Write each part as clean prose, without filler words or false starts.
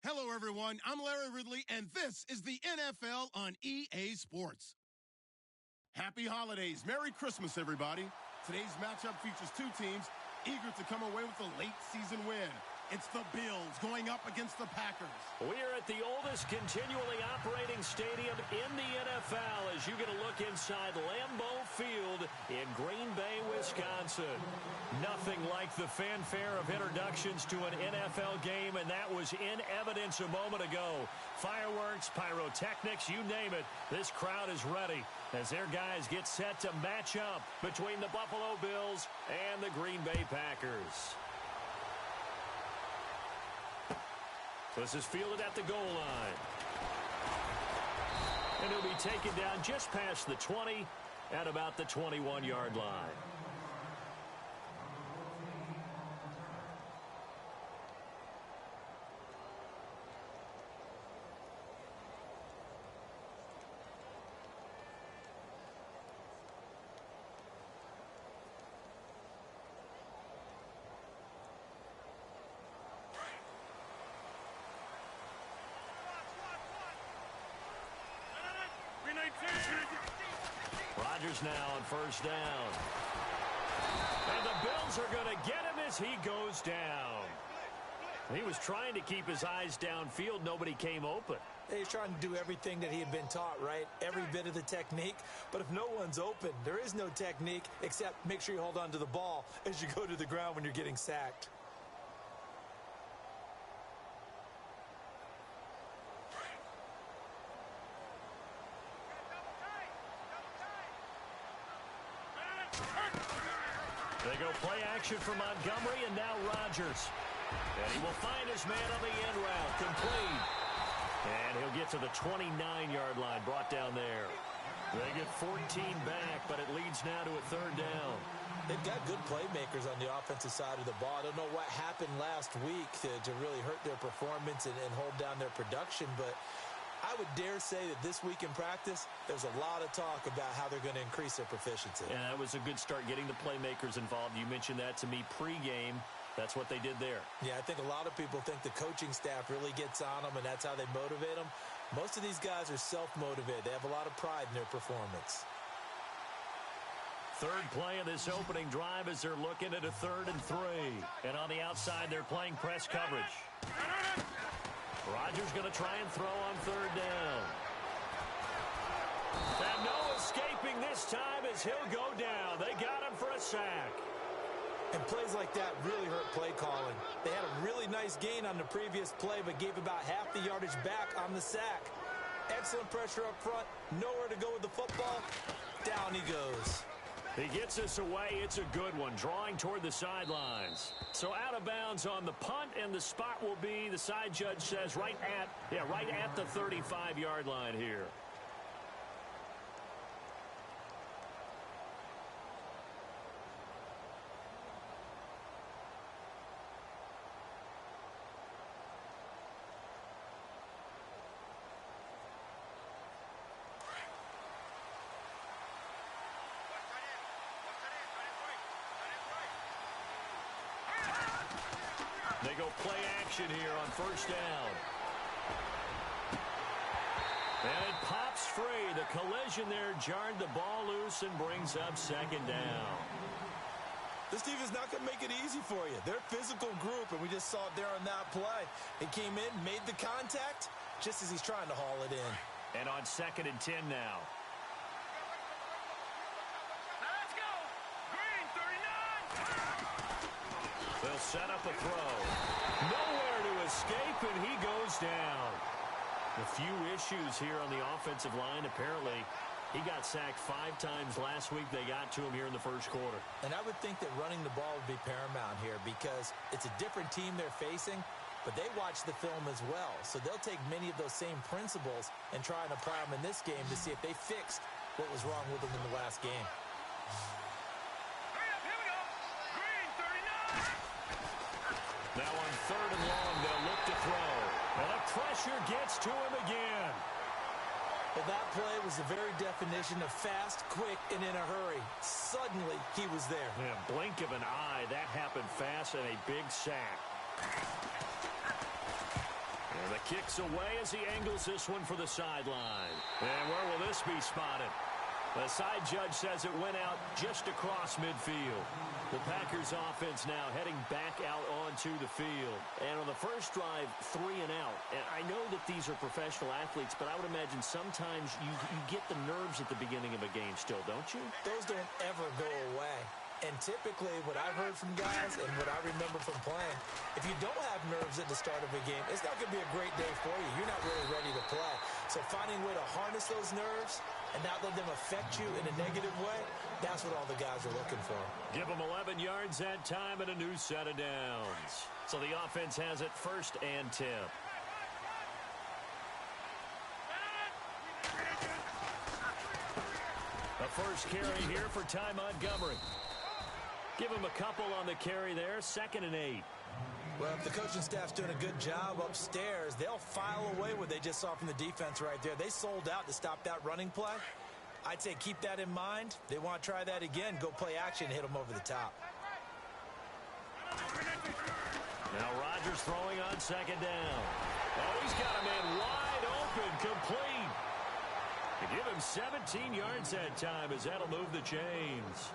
Hello, everyone. I'm Larry Ridley, and this is the NFL on EA Sports. Happy holidays. Merry Christmas, everybody. Today's matchup features two teams eager to come away with a late season win. It's the Bills going up against the Packers. We are at the oldest continually operating stadium in the NFL as you get a look inside Lambeau Field in Green Bay, Wisconsin. Nothing like the fanfare of introductions to an NFL game, and that was in evidence a moment ago. Fireworks, pyrotechnics, you name it. This crowd is ready as their guys get set to match up between the Buffalo Bills and the Green Bay Packers. This is fielded at the goal line. And he'll be taken down just past the 20 at about the 21-yard line. Rodgers now on first down. And the Bills are going to get him as he goes down. He was trying to keep his eyes downfield. Nobody came open. He's trying to do everything that he had been taught, right? Every bit of the technique. But if no one's open, there is no technique except make sure you hold on to the ball as you go to the ground when you're getting sacked. They go play action for Montgomery, and now Rodgers. And he will find his man on the end route, complete. And he'll get to the 29-yard line, brought down there. They get 14 back, but it leads now to a third down. They've got good playmakers on the offensive side of the ball. I don't know what happened last week to really hurt their performance and hold down their production, but I would dare say that this week in practice, there's a lot of talk about how they're going to increase their proficiency. And that was a good start, getting the playmakers involved. You mentioned that to me pregame. That's what they did there. Yeah, I think a lot of people think the coaching staff really gets on them, and that's how they motivate them. Most of these guys are self-motivated. They have a lot of pride in their performance. Third play of this opening drive as they're looking at a 3rd and 3. And on the outside, they're playing press coverage. Rodgers going to try and throw on third down. And no escaping this time as he'll go down. They got him for a sack. And plays like that really hurt play calling. They had a really nice gain on the previous play, but gave about half the yardage back on the sack. Excellent pressure up front. Nowhere to go with the football. Down he goes. He gets us away. It's a good one, drawing toward the sidelines. So out of bounds on the punt, and the spot will be, the side judge says, right at the 35-yard line here. They go play action here on first down. And it pops free. The collision there jarred the ball loose and brings up second down. This team is not going to make it easy for you. They're a physical group, and we just saw it there on that play. He came in, made the contact, just as he's trying to haul it in. And on 2nd and 10 now. They'll set up a throw. Nowhere to escape, and he goes down. A few issues here on the offensive line. Apparently, he got sacked 5 times last week. They got to him here in the first quarter. And I would think that running the ball would be paramount here because it's a different team they're facing, but they watch the film as well. So they'll take many of those same principles and try and apply them in this game to see if they fixed what was wrong with them in the last game. Now on 3rd and long, they'll look to throw. And the pressure gets to him again. Well, that play was the very definition of fast, quick, and in a hurry. Suddenly, he was there. Yeah, blink of an eye. That happened fast and a big sack. And the kick's away as he angles this one for the sideline. And where will this be spotted? The side judge says it went out just across midfield. The Packers offense now heading back out onto the field. And on the first drive, 3 and out. And I know that these are professional athletes, but I would imagine sometimes you get the nerves at the beginning of a game still, don't you? Those don't ever go away. And typically, what I've heard from guys and what I remember from playing, if you don't have nerves at the start of a game, it's not going to be a great day for you. You're not really ready to play. So finding a way to harness those nerves and not let them affect you in a negative way, that's what all the guys are looking for. Give them 11 yards that time and a new set of downs. So the offense has it 1st and 10. The first carry here for Ty Montgomery. Give him a couple on the carry there, 2nd and 8. Well, if the coaching staff's doing a good job upstairs, they'll file away what they just saw from the defense right there. They sold out to stop that running play. I'd say keep that in mind. They want to try that again, go play action, hit them over the top. Now Rodgers throwing on 2nd down. Oh, he's got a man wide open, complete. To give him 17 yards that time as that'll move the chains.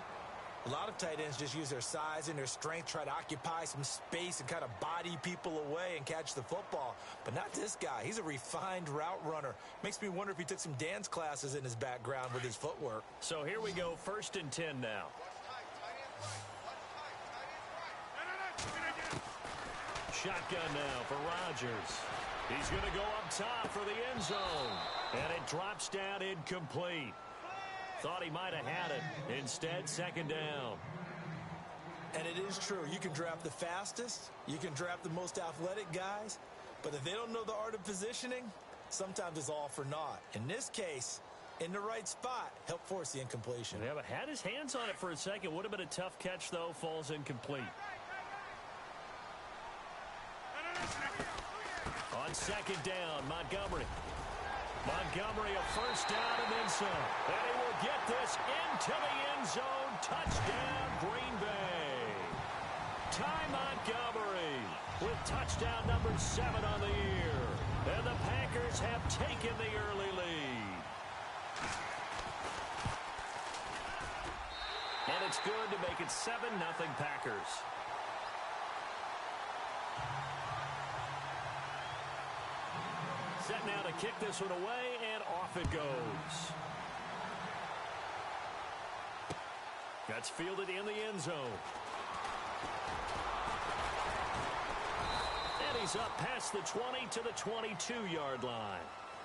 A lot of tight ends just use their size and their strength, try to occupy some space and kind of body people away and catch the football. But not this guy. He's a refined route runner. Makes me wonder if he took some dance classes in his background with his footwork. So here we go, 1st and 10 now. Shotgun now for Rodgers. He's going to go up top for the end zone. And it drops down incomplete. Thought he might have had it. Instead, 2nd down. And it is true. You can draft the fastest. You can draft the most athletic guys. But if they don't know the art of positioning, sometimes it's all for naught. In this case, in the right spot, help force the incompletion. Yeah, but had his hands on it for a second. Would have been a tough catch, though. Falls incomplete. On 2nd down, Montgomery. Montgomery a 1st down and then some. And he will get this into the end zone. Touchdown, Green Bay. Ty Montgomery with touchdown number 7 on the year. And the Packers have taken the early lead. And it's good to make it 7-0 Packers. Set now to kick this one away, and off it goes. That's fielded in the end zone. And he's up past the 20 to the 22-yard line.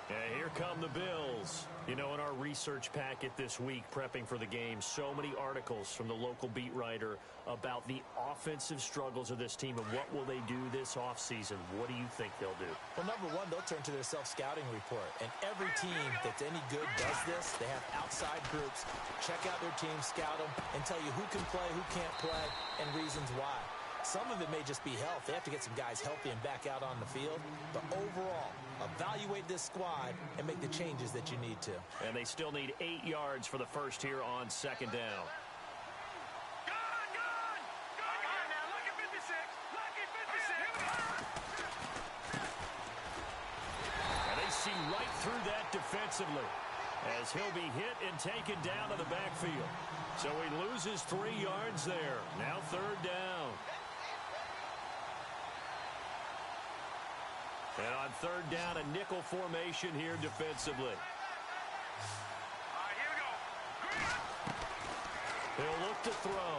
And here come the Bills. You know, in our research packet this week, prepping for the game, so many articles from the local beat writer about the offensive struggles of this team and what will they do this offseason. What do you think they'll do? Well, number one, they'll turn to their self-scouting report. And every team that's any good does this. They have outside groups. Check out their team, scout them, and tell you who can play, who can't play, and reasons why. Some of it may just be health. They have to get some guys healthy and back out on the field. But overall, evaluate this squad and make the changes that you need to. And they still need 8 yards for the first here on 2nd down. And they see right through that defensively as he'll be hit and taken down to the backfield. So he loses 3 yards there. Now 3rd down. And on 3rd down, a nickel formation here defensively. Here we go. He'll look to throw.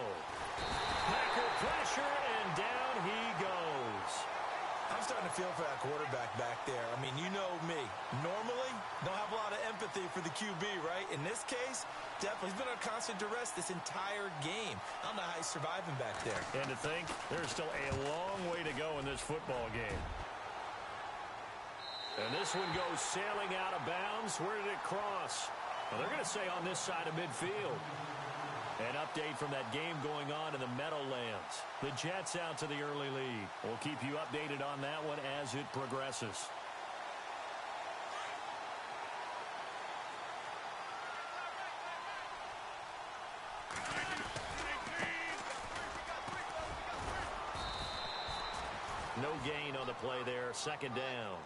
Packer pressure, and down he goes. I'm starting to feel for that quarterback back there. I mean, you know me. Normally, don't have a lot of empathy for the QB, right? In this case, definitely. He's been on constant duress this entire game. I don't know how he's surviving back there. And to think, there's still a long way to go in this football game. And this one goes sailing out of bounds. Where did it cross? Well, they're going to say on this side of midfield. An update from that game going on in the Meadowlands. The Jets out to the early lead. We'll keep you updated on that one as it progresses. No gain on the play there. Second down.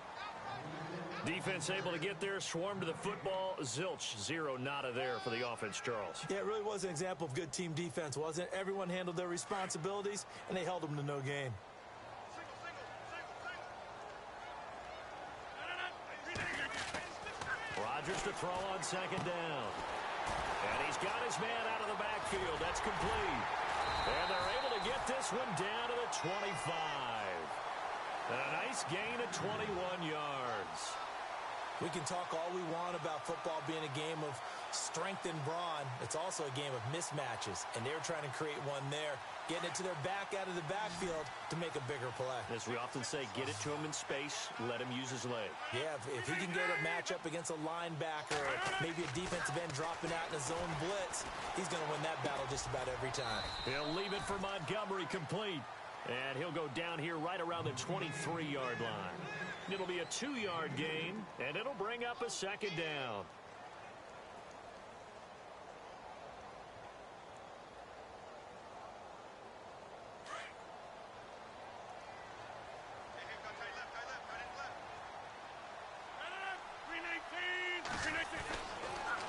Defense able to get there, swarm to the football. Zilch, zero, nada there for the offense, Charles. Yeah, it really was an example of good team defense, wasn't it? Everyone handled their responsibilities, and they held them to no gain. Rodgers to throw on second down. And he's got his man out of the backfield. That's complete. And they're able to get this one down to the 25. And a nice gain of 21 yards. We can talk all we want about football being a game of strength and brawn. It's also a game of mismatches, and they're trying to create one there, getting it to their back out of the backfield to make a bigger play. As we often say, get it to him in space, let him use his leg. Yeah, if he can get a matchup against a linebacker or maybe a defensive end dropping out in a zone blitz, he's going to win that battle just about every time. He'll leave it for Montgomery complete. And he'll go down here right around the 23-yard line. It'll be a 2-yard gain, and it'll bring up a second down.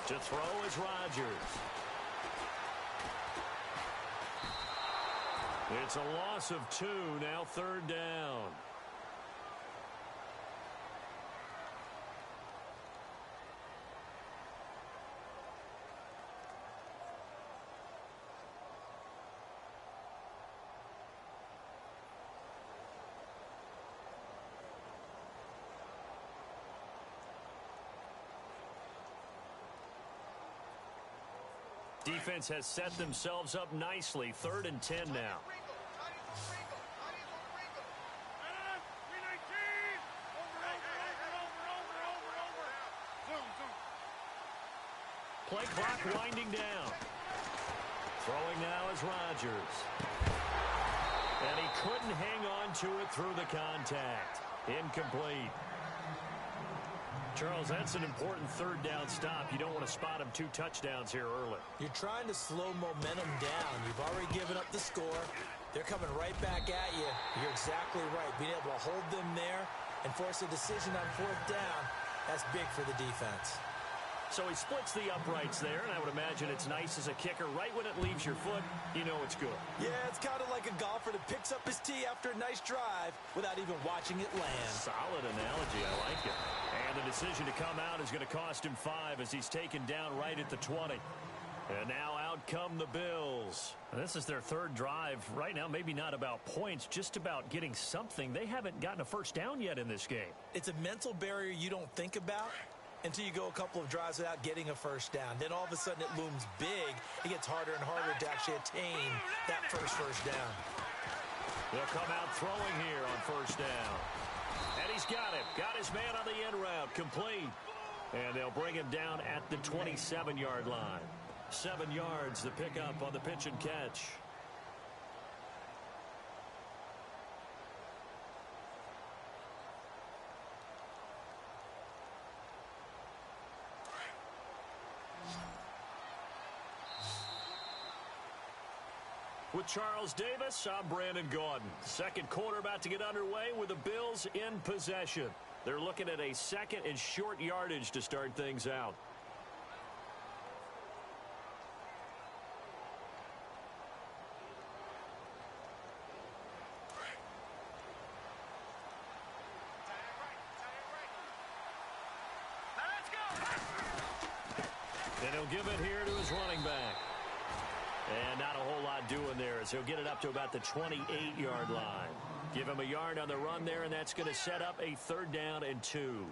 To throw is Rodgers. It's a loss of 2, now third down. Defense has set themselves up nicely. 3rd and 10 now. Play clock winding down. Throwing now is Rodgers. And he couldn't hang on to it through the contact. Incomplete. Charles, that's an important third down stop. You don't want to spot him 2 touchdowns here early. You're trying to slow momentum down. You've already given up the score. They're coming right back at you. You're exactly right. Being able to hold them there and force a decision on 4th down, that's big for the defense. So he splits the uprights there, and I would imagine it's nice as a kicker. Right when it leaves your foot, you know it's good. Yeah, it's kind of like a golfer that picks up his tee after a nice drive without even watching it land. Solid analogy. I like it. And the decision to come out is going to cost him 5 as he's taken down right at the 20. And now out come the Bills. And this is their 3rd drive. Right now, maybe not about points, just about getting something. They haven't gotten a first down yet in this game. It's a mental barrier you don't think about until you go a couple of drives without getting a first down. Then all of a sudden it looms big. It gets harder and harder to actually attain that first down. They'll come out throwing here on 1st down. And he's got him. Got his man on the end route. Complete. And they'll bring him down at the 27-yard line. 7 yards the pickup on the pitch and catch. With Charles Davis, I'm Brandon Gaudin. Second quarter about to get underway with the Bills in possession. They're looking at a 2nd and short yardage to start things out. And he'll give it here to his running back. And not a whole lot doing there as he'll get it up to about the 28-yard line. Give him a yard on the run there, and that's going to set up a 3rd down and 2.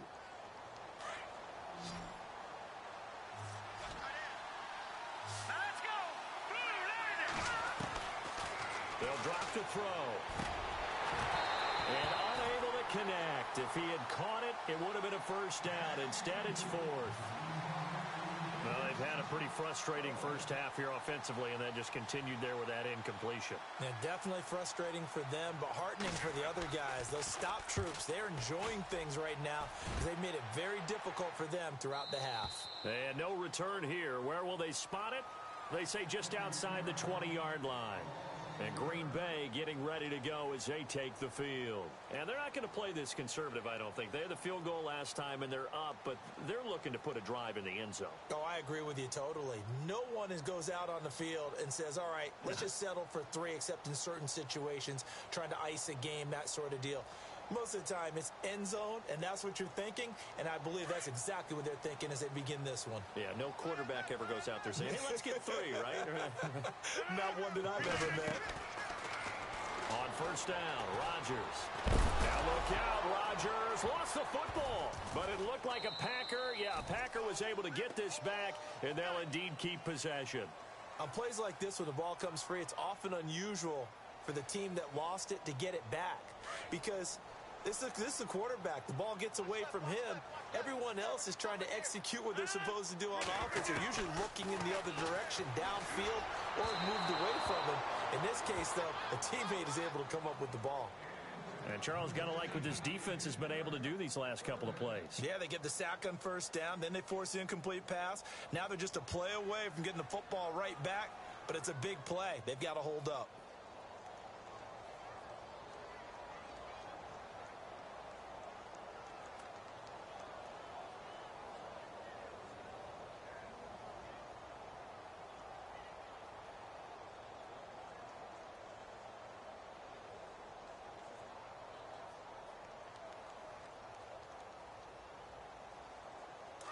They'll drop to throw. And unable to connect. If he had caught it, it would have been a first down. Instead, it's 4th. Well, they've had a pretty frustrating first half here offensively, and then just continued there with that incompletion. Yeah, definitely frustrating for them, but heartening for the other guys. Those stop troops, they're enjoying things right now because they've made it very difficult for them throughout the half. And no return here. Where will they spot it? They say just outside the 20-yard line. And Green Bay getting ready to go as they take the field. And they're not going to play this conservative, I don't think. They had the field goal last time, and they're up, but they're looking to put a drive in the end zone. Oh, I agree with you totally. No one goes out on the field and says, all right, let's just settle for 3, except in certain situations, trying to ice a game, that sort of deal. Most of the time, it's end zone, and that's what you're thinking, and I believe that's exactly what they're thinking as they begin this one. Yeah, no quarterback ever goes out there saying, hey, let's get 3, right? Not one that I've ever met. On first down, Rodgers. Now look out, Rodgers lost the football, but it looked like a Packer. Yeah, a Packer was able to get this back, and they'll indeed keep possession. On plays like this, when the ball comes free, it's often unusual for the team that lost it to get it back, because this is a quarterback. The ball gets away from him. Everyone else is trying to execute what they're supposed to do on offense. They're usually looking in the other direction, downfield, or moved away from him. In this case, though, a teammate is able to come up with the ball. And Charles, got to like what this defense has been able to do these last couple of plays. Yeah, they get the sack on first down, then they force the incomplete pass. Now they're just a play away from getting the football right back, but it's a big play. They've got to hold up.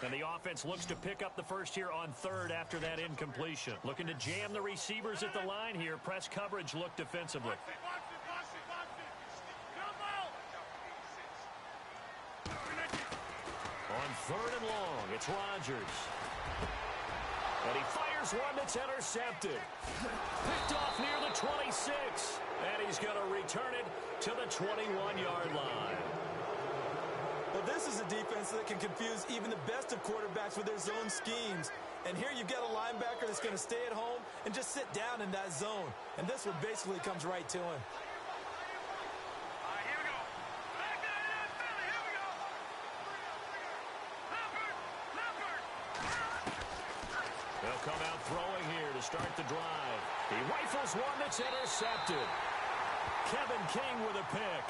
And the offense looks to pick up the first here on third after that incompletion. Looking to jam the receivers at the line here. Press coverage look defensively. On third and long, it's Rodgers. And he fires one that's intercepted. Picked off near the 26. And he's going to return it to the 21-yard line. Well, this is a defense that can confuse even the best of quarterbacks with their zone schemes. And here you've got a linebacker that's going to stay at home and just sit down in that zone. And this one basically comes right to him. They'll come out throwing here to start the drive. He rifles one that's intercepted. Kevin King with a pick.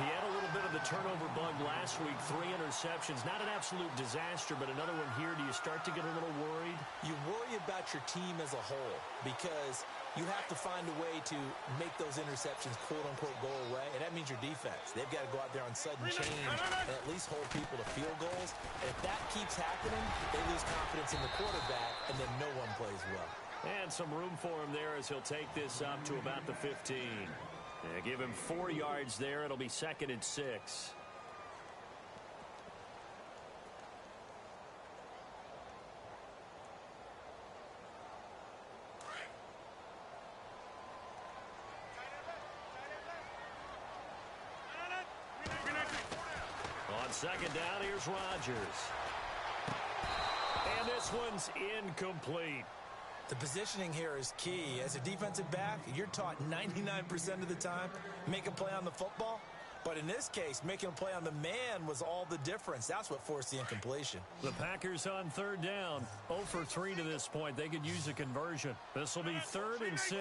He had a little bit of the turnover bug last week, 3 interceptions. Not an absolute disaster, but another one here. Do you start to get a little worried? You worry about your team as a whole because you have to find a way to make those interceptions, quote-unquote, go away, and that means your defense. They've got to go out there on sudden change and at least hold people to field goals. And if that keeps happening, they lose confidence in the quarterback, and then no one plays well. And some room for him there as he'll take this up to about the 15. Yeah, give him 4 yards there. It'll be 2nd and 6. On 2nd down, here's Rodgers. And this one's incomplete. The positioning here is key. As a defensive back, you're taught 99% of the time, make a play on the football. But in this case, making a play on the man was all the difference. That's what forced the incompletion. The Packers on 3rd down. 0 for 3 to this point. They could use a conversion. This will be 3rd and 6.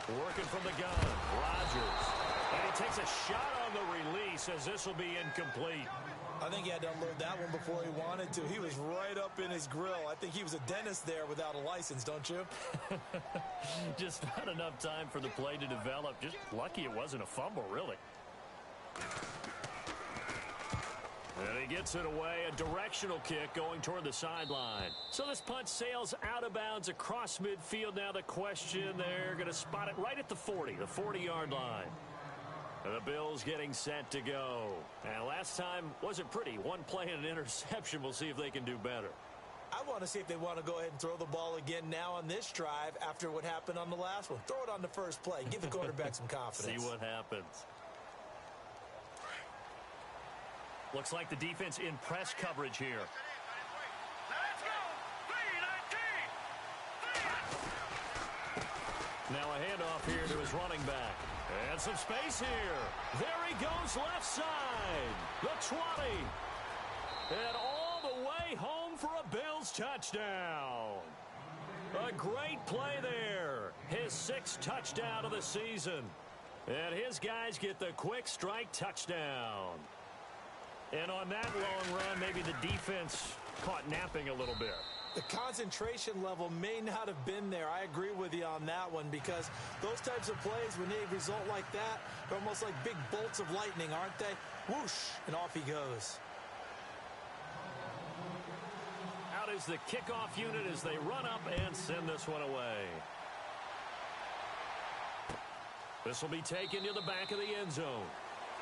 Working from the gun, Rodgers. And he takes a shot on the release as this will be incomplete. I think he had to unload that one before he wanted to. He was right up in his grill. I think he was a dentist there without a license, don't you? Just not enough time for the play to develop. Just lucky it wasn't a fumble, really. And he gets it away. A directional kick going toward the sideline. So this punt sails out of bounds across midfield. Now the question, they're going to spot it right at the 40, the 40-yard line. The Bills getting set to go. And last time wasn't pretty. One play and an interception. We'll see if they can do better. I want to see if they want to go ahead and throw the ball again now on this drive after what happened on the last one. Throw it on the first play. Give the quarterback some confidence. See what happens. Looks like the defense in press coverage here. Now a handoff here to his running back. And some space here. There he goes left side. The 20. And all the way home for a Bills touchdown. A great play there. His 6th touchdown of the season. And his guys get the quick strike touchdown. And on that long run, maybe the defense caught napping a little bit. The concentration level may not have been there. I agree with you on that one, because those types of plays, when they result like that, they're almost like big bolts of lightning, aren't they? Whoosh, and off he goes. Out is the kickoff unit as they run up and send this one away. This will be taken to the back of the end zone.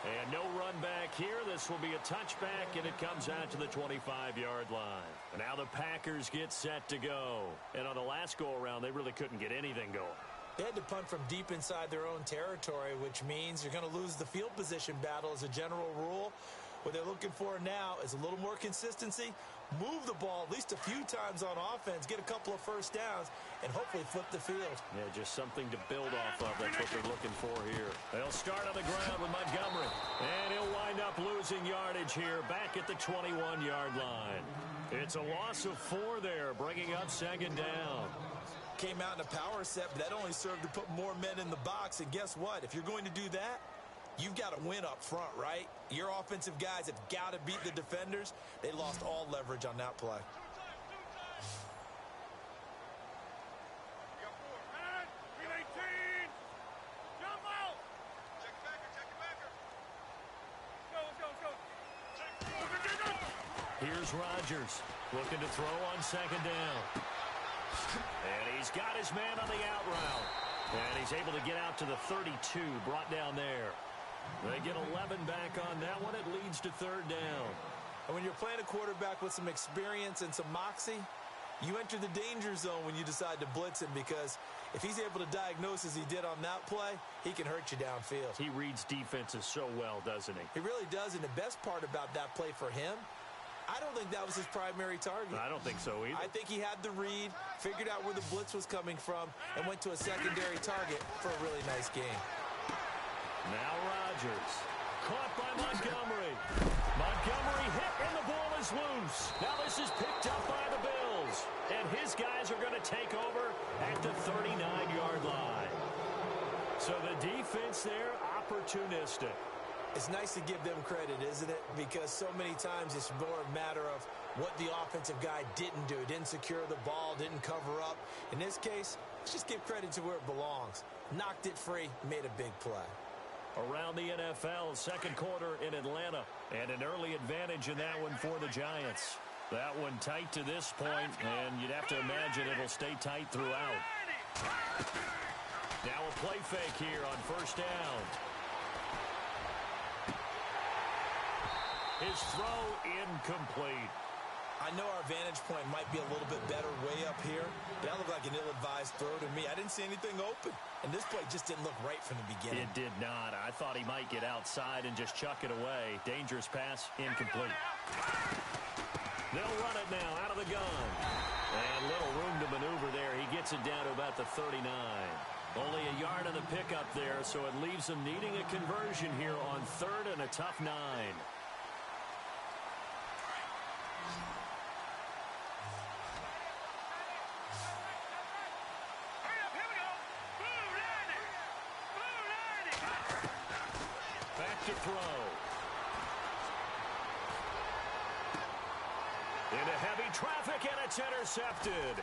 And no run back here. This will be a touchback, and it comes out to the 25-yard line. And now the Packers get set to go. And on the last go-around, they really couldn't get anything going. They had to punt from deep inside their own territory, which means you're going to lose the field position battle as a general rule. What they're looking for now is a little more consistency, move the ball at least a few times on offense, get a couple of first downs, and hopefully flip the field. Yeah, just something to build off of. That's what they're looking for here. They'll start on the ground with Montgomery, and he'll wind up losing yardage here back at the 21-yard line. It's a loss of 4 there, bringing up 2nd down. Came out in a power set, but that only served to put more men in the box. And guess what? If you're going to do that, you've got to win up front, right? Your offensive guys have got to beat the defenders. They lost all leverage on that play. Here's Rodgers looking to throw on 2nd down. And he's got his man on the out route. And he's able to get out to the 32, brought down there. They get 11 back on that one. It leads to 3rd down. And when you're playing a quarterback with some experience and some moxie, you enter the danger zone when you decide to blitz him, because if he's able to diagnose as he did on that play, he can hurt you downfield. He reads defenses so well, doesn't he? He really does, and the best part about that play for him, I don't think that was his primary target. I don't think so either. I think he had the read, figured out where the blitz was coming from, and went to a secondary target for a really nice game. Now Rodgers, caught by Montgomery. Montgomery hit, and the ball is loose. Now this is picked up by the Bills, and his guys are going to take over at the 39-yard line. So the defense there, opportunistic. It's nice to give them credit, isn't it? Because so many times it's more a matter of what the offensive guy didn't do. Didn't secure the ball, didn't cover up. In this case, let's just give credit to where it belongs. Knocked it free, made a big play. Around the NFL, 2nd quarter in Atlanta, and an early advantage in that one for the Giants. That one tight to this point, and you'd have to imagine it'll stay tight throughout. Now a play fake here on 1st down. His throw incomplete. I know our vantage point might be a little bit better way up here, but that looked like an ill-advised throw to me. I didn't see anything open, and this play just didn't look right from the beginning. It did not. I thought he might get outside and just chuck it away. Dangerous pass, incomplete. They'll run it now out of the gun. And little room to maneuver there. He gets it down to about the 39. Only a yard on the pickup there, so it leaves them needing a conversion here on 3rd and a tough 9. To throw. Into heavy traffic, and it's intercepted.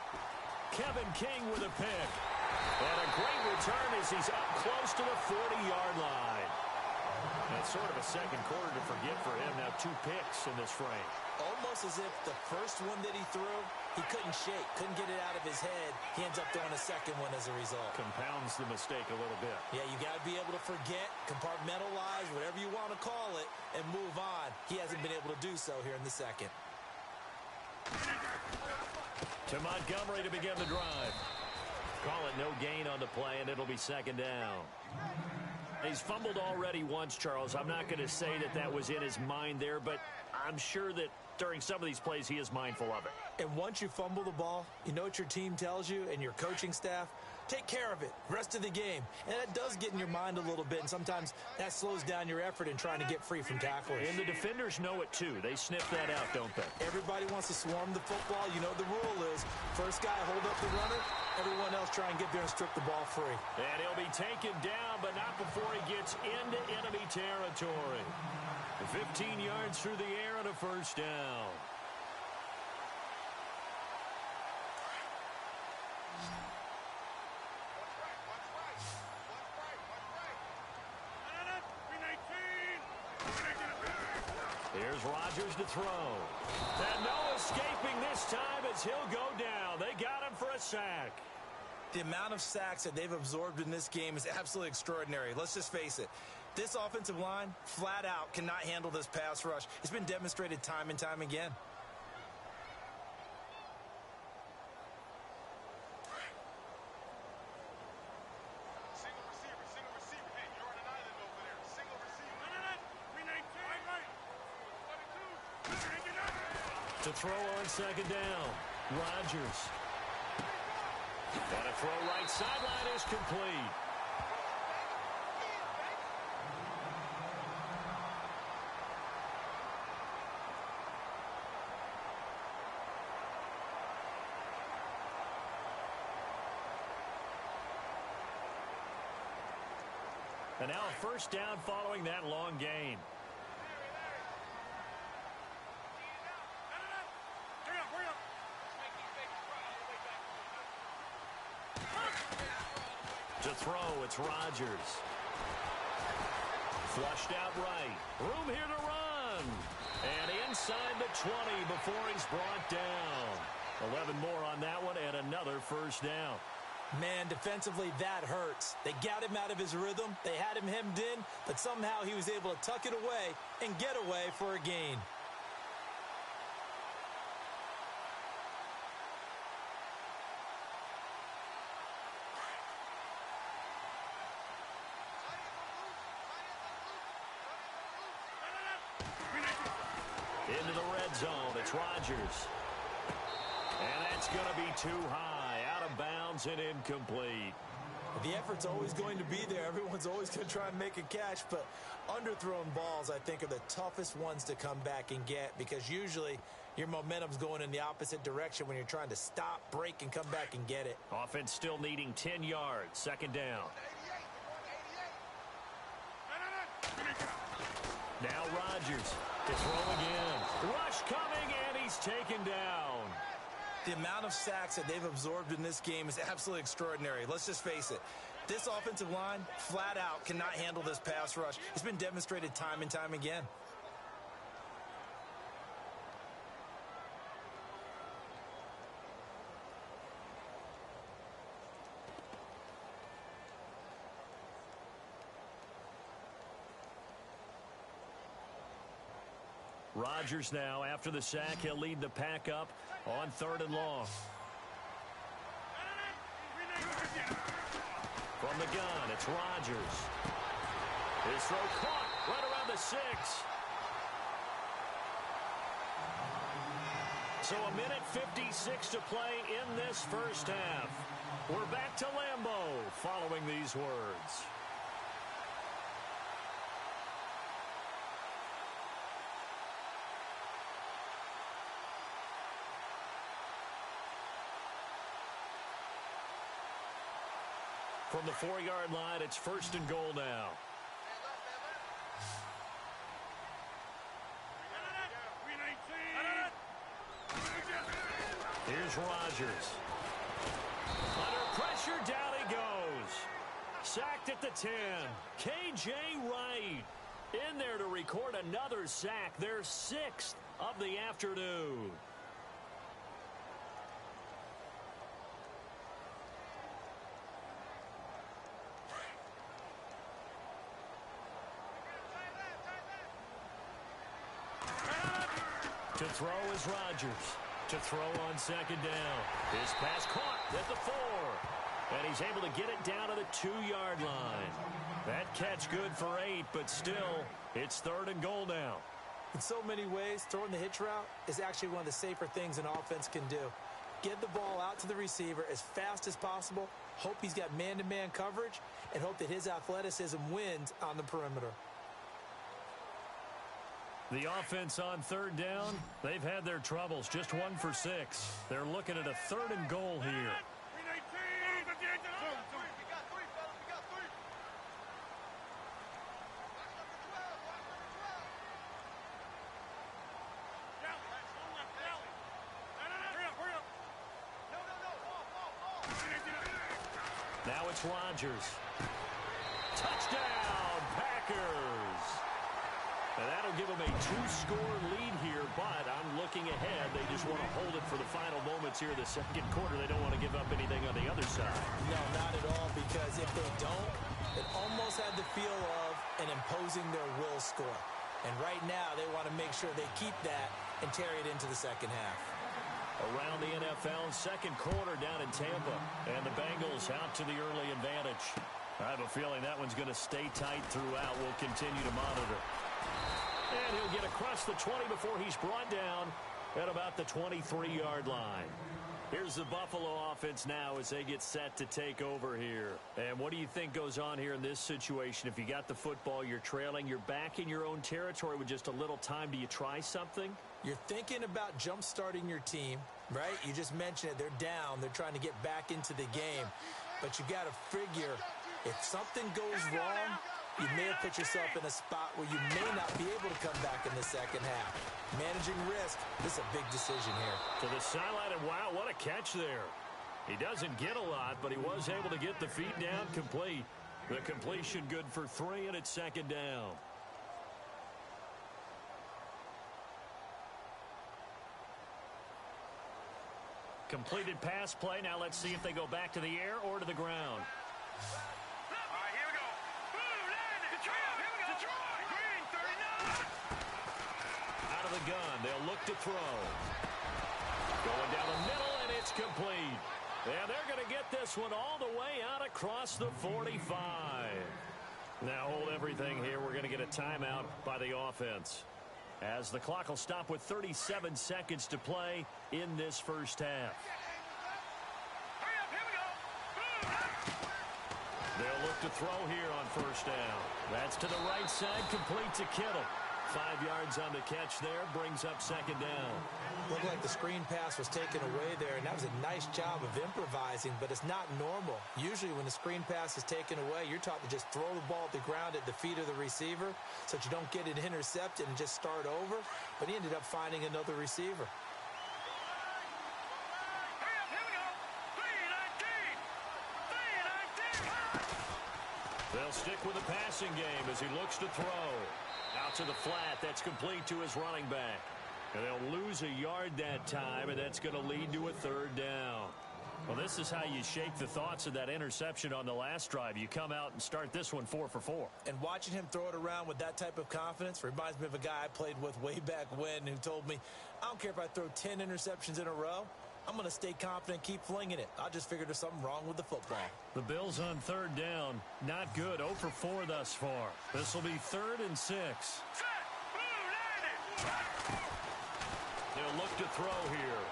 Kevin King with a pick. And a great return as he's up close to the 40-yard line. That's sort of a 2nd quarter to forget for him. Now 2 picks in this frame. Almost as if the first one that he threw, he couldn't shake, couldn't get it out of his head. He ends up throwing a 2nd one as a result. Compounds the mistake a little bit. Yeah, you got to be able to forget, compartmentalize, whatever you want to call it, and move on. He hasn't been able to do so here in the 2nd. To Montgomery to begin the drive. Call it no gain on the play, and it'll be 2nd down. He's fumbled already once, Charles. I'm not going to say that that was in his mind there, but I'm sure that during some of these plays he is mindful of it. And once you fumble the ball, you know what your team tells you and your coaching staff? Take care of it. Rest of the game. And that does get in your mind a little bit, and sometimes that slows down your effort in trying to get free from tacklers. And the defenders know it too. They sniff that out, don't they? Everybody wants to swarm the football. You know the rule is first guy hold up the runner, everyone else try and get there and strip the ball free. And he'll be taken down, but not before he gets into enemy territory. 15 yards through the air and a first down. Here's Rodgers to throw. And no escaping this time as he'll go down. They got him for a sack. The amount of sacks that they've absorbed in this game is absolutely extraordinary. Let's just face it. This offensive line, flat out, cannot handle this pass rush. It's been demonstrated time and time again. To throw on second down, Rodgers. And a throw right sideline is complete. And now a first down following that long gain. To throw, it's Rodgers. Flushed out right. Room here to run. And inside the 20 before he's brought down. 11 more on that one and another first down. Man, defensively, that hurts. They got him out of his rhythm. They had him hemmed in, but somehow he was able to tuck it away and get away for a gain. Into the red zone, it's Rodgers. And that's going to be too high, out of bounds and incomplete. The effort's always going to be there. Everyone's always going to try and make a catch, but underthrown balls, I think, are the toughest ones to come back and get because usually your momentum's going in the opposite direction when you're trying to stop, break, and come back and get it. Offense still needing 10 yards, second down. Now Rodgers to throw again. Rush coming, and he's taken down. The amount of sacks that they've absorbed in this game is absolutely extraordinary. Let's just face it. This offensive line, flat out, cannot handle this pass rush. It's been demonstrated time and time again. Rodgers now, after the sack, he'll lead the pack up on 3rd and long. From the gun, it's Rodgers. His throw caught right around the 6. So a minute 56 to play in this first half. We're back to Lambeau following these words. From the 4-yard line, it's 1st and goal now. Here's Rodgers. Under pressure, down he goes. Sacked at the 10. K.J. Wright in there to record another sack, their 6th of the afternoon. To throw is Rodgers. To throw on second down. His pass caught at the 4. And he's able to get it down to the 2-yard line. That catch good for 8, but still, it's 3rd and goal now. In so many ways, throwing the hitch route is actually one of the safer things an offense can do. Get the ball out to the receiver as fast as possible, hope he's got man-to-man coverage, and hope that his athleticism wins on the perimeter. The offense on third down, they've had their troubles, just 1 for 6. They're looking at a 3rd and goal here. Now it's Rodgers. Touchdown, Packers. And that'll give them a 2-score lead here, but I'm looking ahead. They just want to hold it for the final moments here in the second quarter. They don't want to give up anything on the other side. No, not at all, because if they don't, it almost had the feel of an imposing their will score. And right now, they want to make sure they keep that and carry it into the second half. Around the NFL, second quarter down in Tampa. And the Bengals out to the early advantage. I have a feeling that one's going to stay tight throughout. We'll continue to monitor. And he'll get across the 20 before he's brought down at about the 23-yard line. Here's the Buffalo offense now as they get set to take over here. And what do you think goes on here in this situation? If you got the football, you're trailing, you're back in your own territory with just a little time. Do you try something? You're thinking about jump-starting your team, right? You just mentioned it. They're down. They're trying to get back into the game. But you got to figure if something goes wrong, you may have put yourself in a spot where you may not be able to come back in the second half. Managing risk, this is a big decision here. To the sideline, and wow, what a catch there. He doesn't get a lot, but he was able to get the feet down complete. The completion good for 3, and it's second down. Completed pass play. Now let's see if they go back to the air or to the ground. The gun. They'll look to throw. Going down the middle, and it's complete. And they're going to get this one all the way out across the 45. Now hold everything here. We're going to get a timeout by the offense, as the clock will stop with 37 seconds to play in this first half. They'll look to throw here on first down. That's to the right side, complete to Kittle. 5 yards on the catch there, brings up second down. Looked like the screen pass was taken away there, and that was a nice job of improvising, but it's not normal. Usually when the screen pass is taken away, you're taught to just throw the ball at the ground at the feet of the receiver so that you don't get it intercepted and just start over, but he ended up finding another receiver. They'll stick with the passing game as he looks to throw. Out to the flat, that's complete to his running back. And they'll lose a yard that time, and that's going to lead to a third down. Well, this is how you shake the thoughts of that interception on the last drive. You come out and start this one 4 for 4. And watching him throw it around with that type of confidence reminds me of a guy I played with way back when who told me, I don't care if I throw 10 interceptions in a row. I'm going to stay confident, keep flinging it. I just figured there's something wrong with the football. The Bills on third down. Not good. 0 for 4 thus far. This will be 3rd and 6. He'll look to throw here.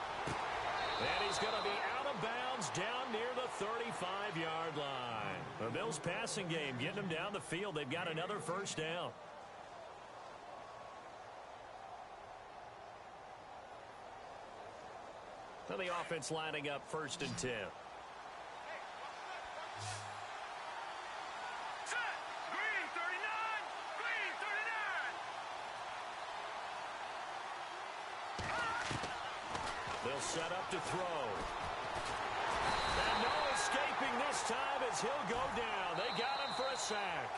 And he's going to be out of bounds down near the 35-yard line. The Bills passing game, getting them down the field. They've got another first down. So the offense lining up 1st and 10. They'll set up to throw. And no escaping this time as he'll go down. They got him for a sack.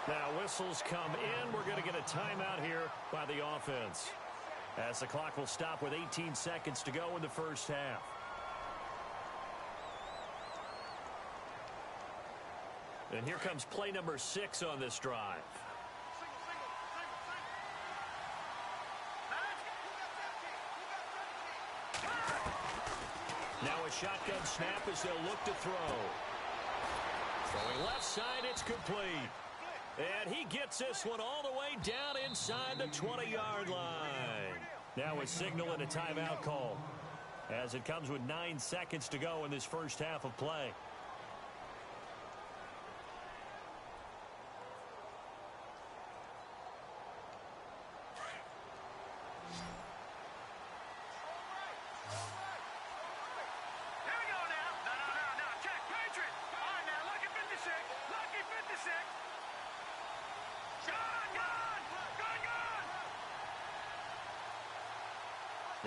Now whistles come in. We're going to get a timeout here by the offense, as the clock will stop with 18 seconds to go in the first half. And here comes play number 6 on this drive. Now a shotgun snap as they'll look to throw. Throwing left side, it's complete. And he gets this one all the way down inside the 20-yard line. Now a signal and a timeout call, as it comes with 9 seconds to go in this first half of play.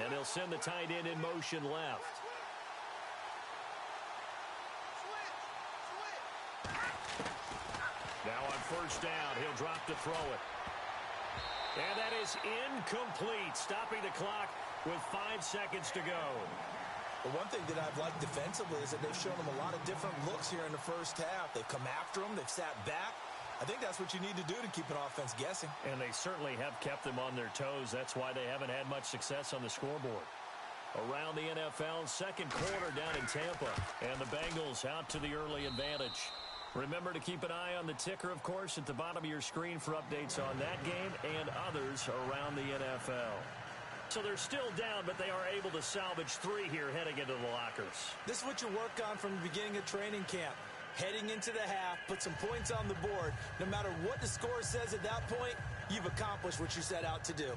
And he'll send the tight end in motion left. Now on first down, he'll drop to throw it. And that is incomplete, stopping the clock with 5 seconds to go. The one thing that I've liked defensively is that they've shown them a lot of different looks here in the first half. They've come after them. They've sat back. I think that's what you need to do to keep an offense guessing. And they certainly have kept them on their toes. That's why they haven't had much success on the scoreboard. Around the NFL, second quarter down in Tampa. And the Bengals out to the early advantage. Remember to keep an eye on the ticker, of course, at the bottom of your screen for updates on that game and others around the NFL. So they're still down, but they are able to salvage 3 here heading into the lockers. This is what you work on from the beginning of training camp. Heading into the half, put some points on the board. No matter what the score says at that point, you've accomplished what you set out to do.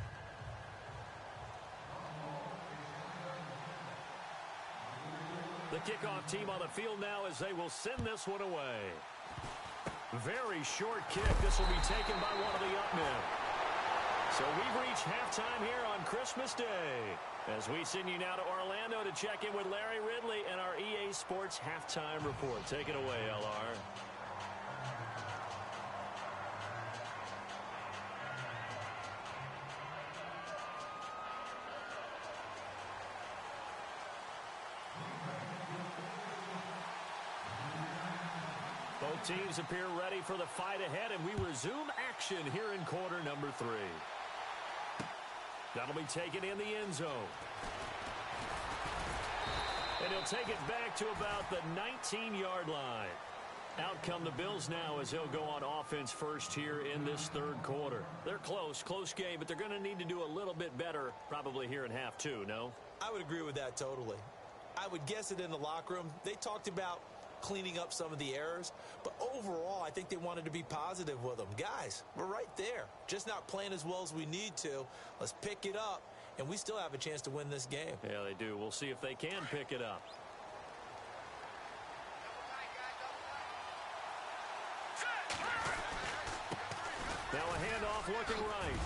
The kickoff team on the field now as they will send this one away. Very short kick. This will be taken by one of the up men. So we've reached halftime here on Christmas Day, as we send you now to Orlando to check in with Larry Ridley and our EA Sports Halftime Report. Take it away, LR. Both teams appear ready for the fight ahead, and we resume action here in quarter number 3. That'll be taken in the end zone. And he'll take it back to about the 19-yard line. Out come the Bills now as they'll go on offense first here in this third quarter. They're close game, but they're going to need to do a little bit better probably here in half 2, no? I would agree with that totally. I would guess it in the locker room. They talked about cleaning up some of the errors, but overall I think they wanted to be positive with them. Guys, we're right there, just not playing as well as we need to. Let's pick it up, and we still have a chance to win this game. Yeah, they do. We'll see if they can pick it up. Now a handoff looking right.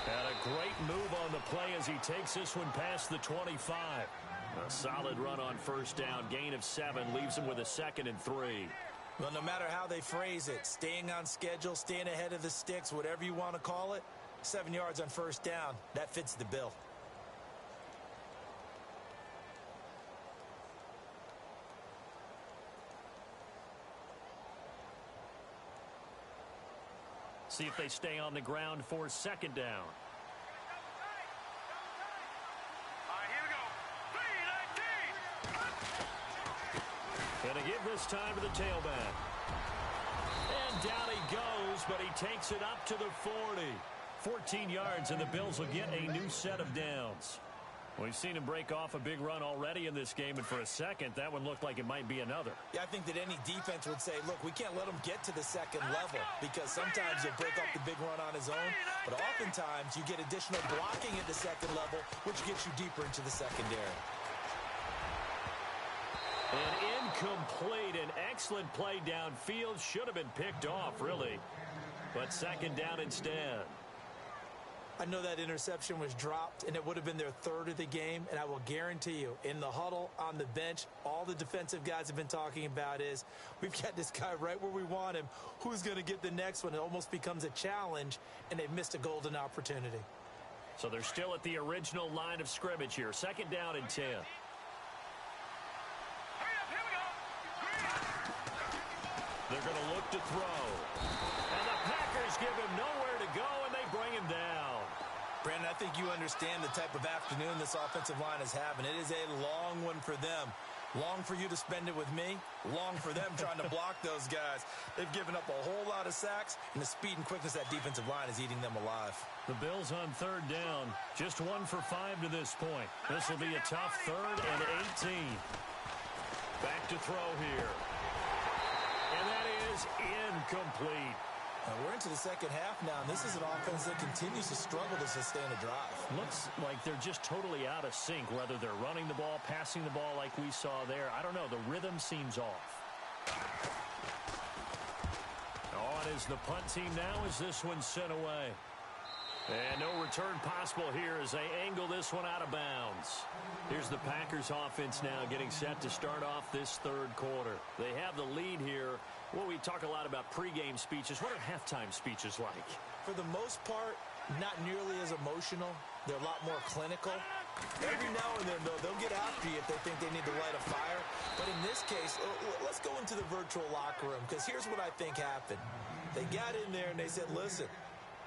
And a great move on the play as he takes this one past the 25. A solid run on first down. Gain of 7 leaves him with a 2nd and 3. Well, no matter how they phrase it, staying on schedule, staying ahead of the sticks, whatever you want to call it, 7 yards on first down, that fits the bill. See if they stay on the ground for 2nd down. And a give this time to the tailback. And down he goes, but he takes it up to the 40. 14 yards, and the Bills will get a new set of downs. We've seen him break off a big run already in this game, and for a second, that one looked like it might be another. Yeah, I think that any defense would say, look, we can't let him get to the second level, because sometimes he'll break off the big run on his own, but oftentimes you get additional blocking at the second level, which gets you deeper into the secondary. An incomplete, an excellent play downfield. Should have been picked off, really, but 2nd down instead. I know that interception was dropped, and it would have been their 3rd of the game, and I will guarantee you, in the huddle, on the bench, all the defensive guys have been talking about is, we've got this guy right where we want him. Who's going to get the next one? It almost becomes a challenge, and they've missed a golden opportunity. So they're still at the original line of scrimmage here. 2nd down and 10. They're going to look to throw. And the Packers give him nowhere to go, and they bring him down. Brandon, I think you understand the type of afternoon this offensive line is having. It is a long one for them. Long for you to spend it with me. Long for them trying to block those guys. They've given up a whole lot of sacks, and the speed and quickness of that defensive line is eating them alive. The Bills on third down. Just 1 for 5 to this point. This will be a tough 3rd and 18. Back to throw here. And that is incomplete. We're into the second half now, and this is an offense that continues to struggle to sustain a drive. Looks like they're just totally out of sync, whether they're running the ball, passing the ball like we saw there. I don't know. The rhythm seems off. On is the punt team now as this one's sent away. And no return possible here as they angle this one out of bounds. Here's the Packers offense now getting set to start off this 3rd quarter. They have the lead here. Well, we talk a lot about pregame speeches. What are halftime speeches like? For the most part, not nearly as emotional. They're a lot more clinical. Every now and then, though, they'll get after you if they think they need to light a fire. But in this case, let's go into the virtual locker room, because here's what I think happened. They got in there and they said, listen,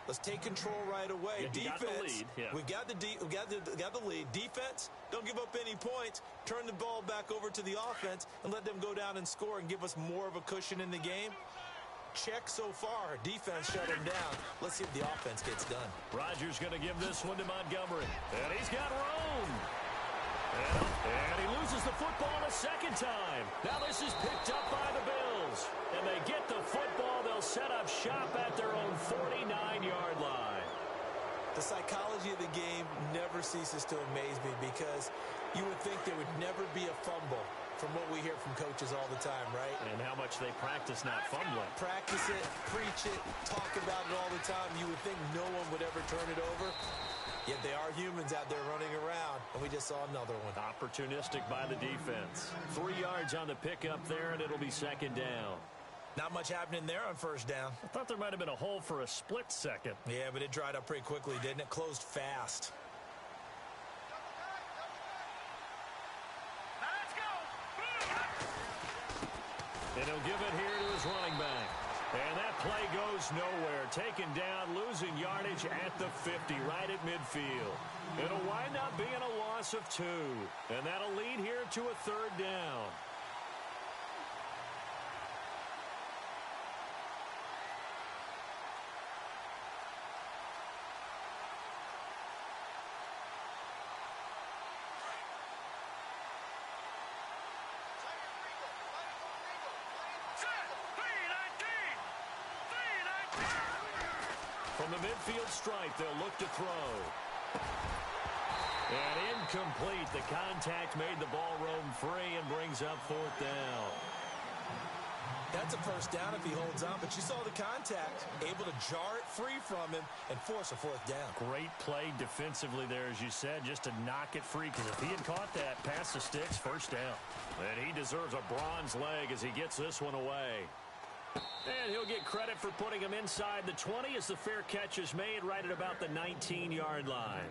let's take control right away. Yeah, Defense, we got the lead. Defense, don't give up any points. Turn the ball back over to the offense and let them go down and score and give us more of a cushion in the game. Check so far. Defense shut him down. Let's see if the offense gets done. Rodgers going to give this one to Montgomery. And he's got room. And he loses the football a second time. Now this is picked up by the Bills. And they get the football. They'll set up shop at their own 49-yard line. The psychology of the game never ceases to amaze me, because you would think there would never be a fumble from what we hear from coaches all the time, right? And how much they practice not fumbling. Practice it, preach it, talk about it all the time. You would think no one would ever turn it over. Yet they are humans out there running around, and we just saw another one. Opportunistic by the defense. 3 yards on the pickup there, and it'll be 2nd down. Not much happening there on 1st down. I thought there might have been a hole for a split second. Yeah, but it dried up pretty quickly, didn't it? Closed fast. And he'll give it here to his running back. And that play goes nowhere. Taken down, losing yardage at the 50, right at midfield. It'll wind up being a loss of 2. And that'll lead here to a 3rd down. From the midfield stripe, they'll look to throw. And incomplete. The contact made the ball roam free and brings up 4th down. That's a 1st down if he holds on, but you saw the contact, able to jar it free from him and force a 4th down. Great play defensively there, as you said, just to knock it free, because if he had caught that past the sticks, 1st down. And he deserves a bronze leg as he gets this one away. And he'll get credit for putting him inside the 20 as the fair catch is made right at about the 19-yard line.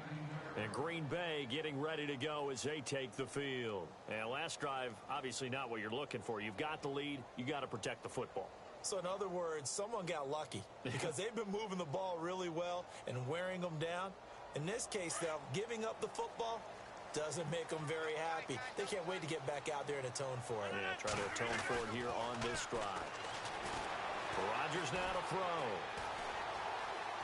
And Green Bay getting ready to go as they take the field. And last drive, obviously not what you're looking for. You've got the lead. You got to protect the football. So in other words, someone got lucky, because they've been moving the ball really well and wearing them down. In this case, though, giving up the football doesn't make them very happy. They can't wait to get back out there and atone for it. Yeah, try to atone for it here on this drive. Rodgers now to throw.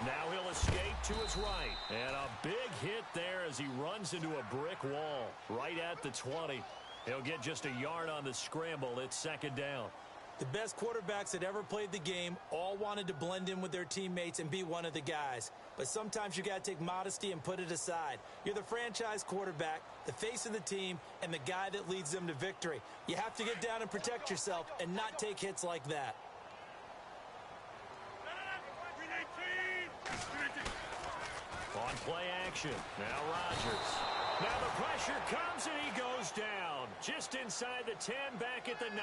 Now he'll escape to his right. And a big hit there as he runs into a brick wall right at the 20. He'll get just a yard on the scramble. It's 2nd down. The best quarterbacks that ever played the game all wanted to blend in with their teammates and be one of the guys. But sometimes you got to take modesty and put it aside. You're the franchise quarterback, the face of the team, and the guy that leads them to victory. You have to get down and protect yourself and not take hits like that. On play action. Now Rodgers. Now the pressure comes and he goes down. Just inside the 10, back at the 9.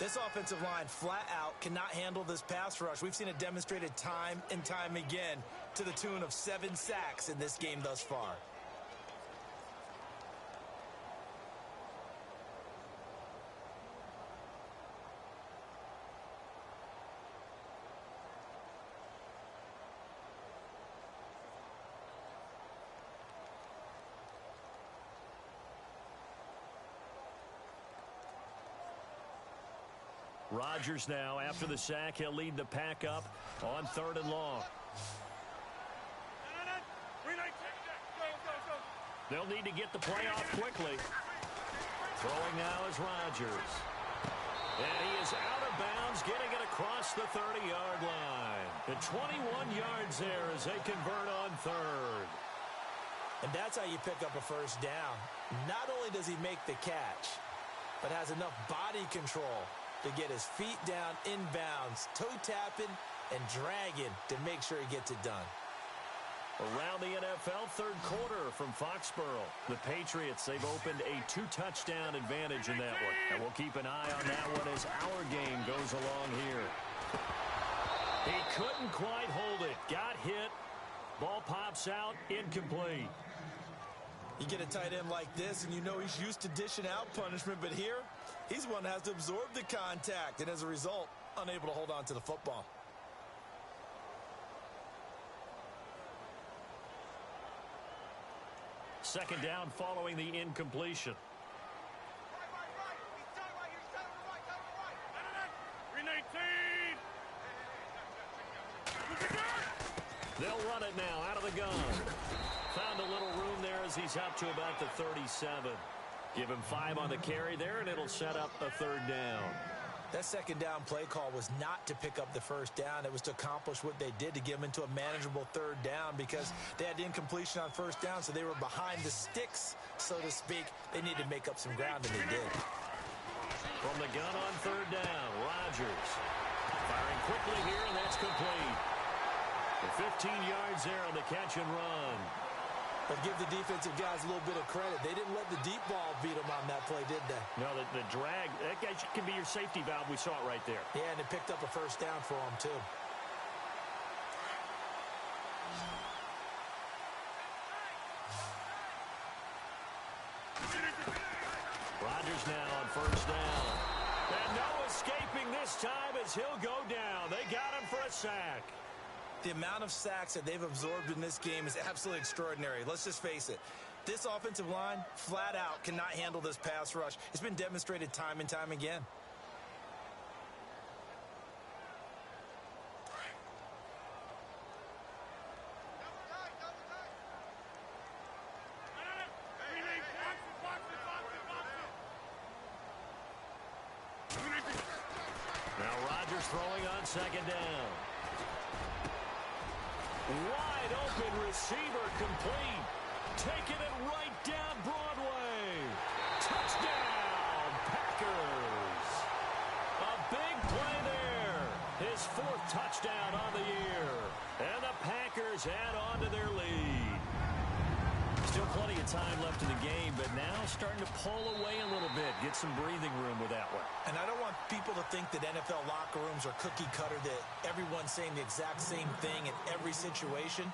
This offensive line flat out cannot handle this pass rush. We've seen it demonstrated time and time again to the tune of 7 sacks in this game thus far. Rodgers now, after the sack, he'll lead the pack up on 3rd and long. They'll need to get the play off quickly. Throwing now is Rodgers. And he is out of bounds, getting it across the 30-yard line. The 21 yards there as they convert on 3rd. And that's how you pick up a first down. Not only does he make the catch, but has enough body control to get his feet down inbounds, toe tapping and dragging to make sure he gets it done. Around the NFL, 3rd quarter from Foxborough. The Patriots, they've opened a 2-touchdown advantage in that one. And we'll keep an eye on that one as our game goes along here. He couldn't quite hold it. Got hit. Ball pops out. Incomplete. You get a tight end like this, and you know he's used to dishing out punishment. But here, he's one that has to absorb the contact. And as a result, unable to hold on to the football. Second down following the incompletion. They'll run it now out of the gun. Found a little room there as he's up to about the 37. Give him 5 on the carry there, and it'll set up a 3rd down. That second down play call was not to pick up the first down. It was to accomplish what they did, to get them into a manageable 3rd down, because they had incompletion on first down, so they were behind the sticks, so to speak. They needed to make up some ground, and they did. From the gun on 3rd down, Rodgers firing quickly here, and that's complete. The 15 yards there on the catch and run. But give the defensive guys a little bit of credit. They didn't let the deep ball beat them on that play, did they? No, the drag, that guy can be your safety valve. We saw it right there. Yeah, and it picked up a first down for them, too. Rodgers now on 1st down. And no escaping this time as he'll go down. They got him for a sack. The amount of sacks that they've absorbed in this game is absolutely extraordinary. Let's just face it. This offensive line, flat out, cannot handle this pass rush. It's been demonstrated time and time again. Now Rodgers throwing on 2nd down. Wide open receiver complete. Taking it right down Broadway. Touchdown, Packers. A big play there. His 4th touchdown on the year. And the Packers add on to their lead. Still plenty of time left in the game, but now starting to pull away a little bit. Get some breathing room with that one. And I don't want people to think that NFL locker rooms are cookie cutter, that everyone's saying the exact same thing in every situation.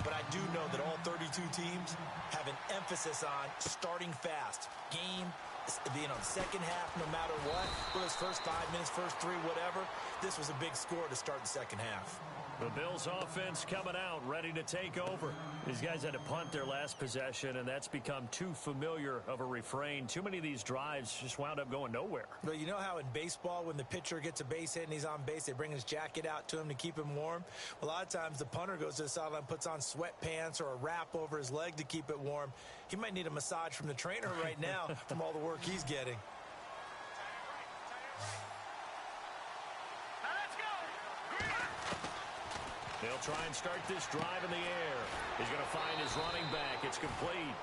But I do know that all 32 teams have an emphasis on starting fast. Game, second half, no matter what. Whether it's first 5 minutes, first 3, whatever. This was a big score to start the second half. The Bills offense coming out, ready to take over. These guys had to punt their last possession, and that's become too familiar of a refrain. Too many of these drives just wound up going nowhere. But you know how in baseball, when the pitcher gets a base hit and he's on base, they bring his jacket out to him to keep him warm? A lot of times the punter goes to the sideline, puts on sweatpants or a wrap over his leg to keep it warm. He might need a massage from the trainer right now from all the work he's getting. They'll try and start this drive in the air. He's going to find his running back. It's complete.